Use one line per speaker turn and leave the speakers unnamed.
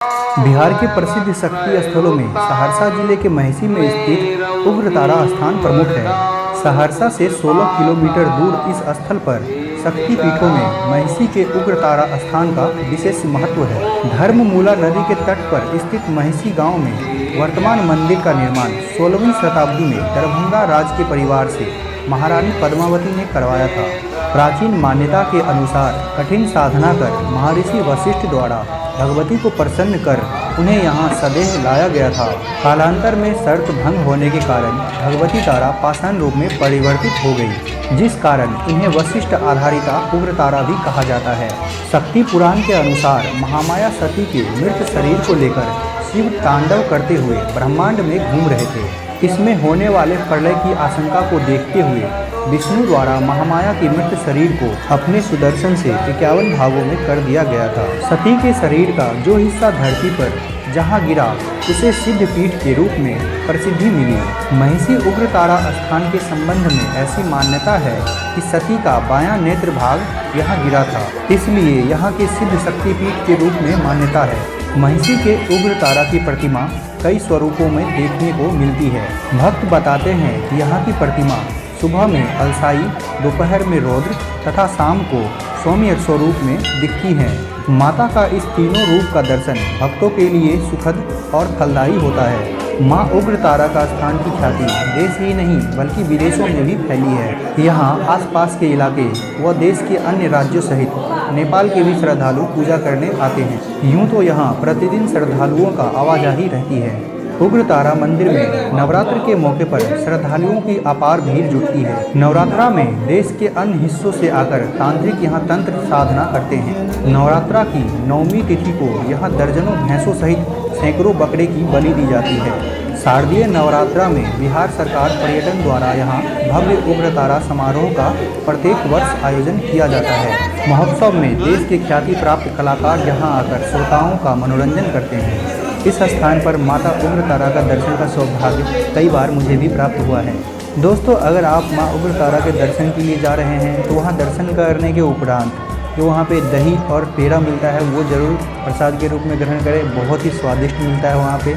बिहार के प्रसिद्ध शक्ति स्थलों में सहरसा जिले के महिषी में स्थित उग्रतारा स्थान प्रमुख है। सहरसा से 16 किलोमीटर दूर इस स्थल पर शक्ति पीठों में महिषी के उग्रतारा स्थान का विशेष महत्व है। धर्ममूला नदी के तट पर स्थित महिषी गांव में वर्तमान मंदिर का निर्माण 16वीं शताब्दी में दरभंगा राज के परिवार से महारानी पद्मावती ने करवाया था। प्राचीन मान्यता के अनुसार कठिन साधना कर महर्षि वशिष्ठ द्वारा भगवती को प्रसन्न कर उन्हें यहाँ सदेह लाया गया था। कालांतर में शर्त भंग होने के कारण भगवती तारा पाषाण रूप में परिवर्तित हो गई, जिस कारण इन्हें वशिष्ठ आधारिता उग्रतारा भी कहा जाता है। शक्ति पुराण के अनुसार महामाया सती के मृत शरीर को लेकर शिव तांडव करते हुए ब्रह्मांड में घूम रहे थे। इसमें होने वाले प्रलय की आशंका को देखते हुए विष्णु द्वारा महामाया के मृत शरीर को अपने सुदर्शन से 51 भागों में कर दिया गया था। सती के शरीर का जो हिस्सा धरती पर जहां गिरा उसे सिद्ध पीठ के रूप में प्रसिद्धि मिली। महिषी उग्रतारा स्थान के संबंध में ऐसी मान्यता है कि सती का बायां नेत्र भाग यहाँ गिरा था, इसलिए यहाँ के सिद्ध शक्तिपीठ के रूप में मान्यता है। महिषी के उग्रतारा की प्रतिमा कई स्वरूपों में देखने को मिलती है। भक्त बताते हैं कि यहाँ की प्रतिमा सुबह में अलसाई, दोपहर में रौद्र तथा शाम को सौम्य स्वरूप में दिखती हैं। माता का इस तीनों रूप का दर्शन भक्तों के लिए सुखद और फलदायी होता है। माँ उग्रतारा का स्थान की ख्याति देश ही नहीं बल्कि विदेशों में भी फैली है। यहाँ आसपास के इलाके व देश के अन्य राज्यों सहित नेपाल के भी श्रद्धालु पूजा करने आते हैं। यूँ तो यहाँ प्रतिदिन श्रद्धालुओं का आवाजाही रहती है। उग्रतारा मंदिर में नवरात्र के मौके पर श्रद्धालुओं की अपार भीड़ जुटती है। नवरात्रा में देश के अन्य हिस्सों से आकर तांत्रिक यहाँ तंत्र साधना करते हैं। नवरात्रा की 9वीं तिथि को यहाँ दर्जनों भैंसों सहित सैकड़ों बकरे की बलि दी जाती है। शारदीय नवरात्रा में बिहार सरकार पर्यटन द्वारा यहाँ भव्य उग्रतारा समारोह का प्रत्येक वर्ष आयोजन किया जाता है। महोत्सव में देश के ख्याति प्राप्त कलाकार यहाँ आकर श्रोताओं का मनोरंजन करते हैं। इस स्थान पर माता उग्रतारा का दर्शन का सौभाग्य कई बार मुझे भी प्राप्त हुआ है। दोस्तों, अगर आप माँ उग्रतारा के दर्शन के लिए जा रहे हैं तो वहाँ दर्शन करने के उपरांत जो वहाँ पे दही और पेड़ा मिलता है वो ज़रूर प्रसाद के रूप में ग्रहण करें। बहुत ही स्वादिष्ट मिलता है वहाँ पे।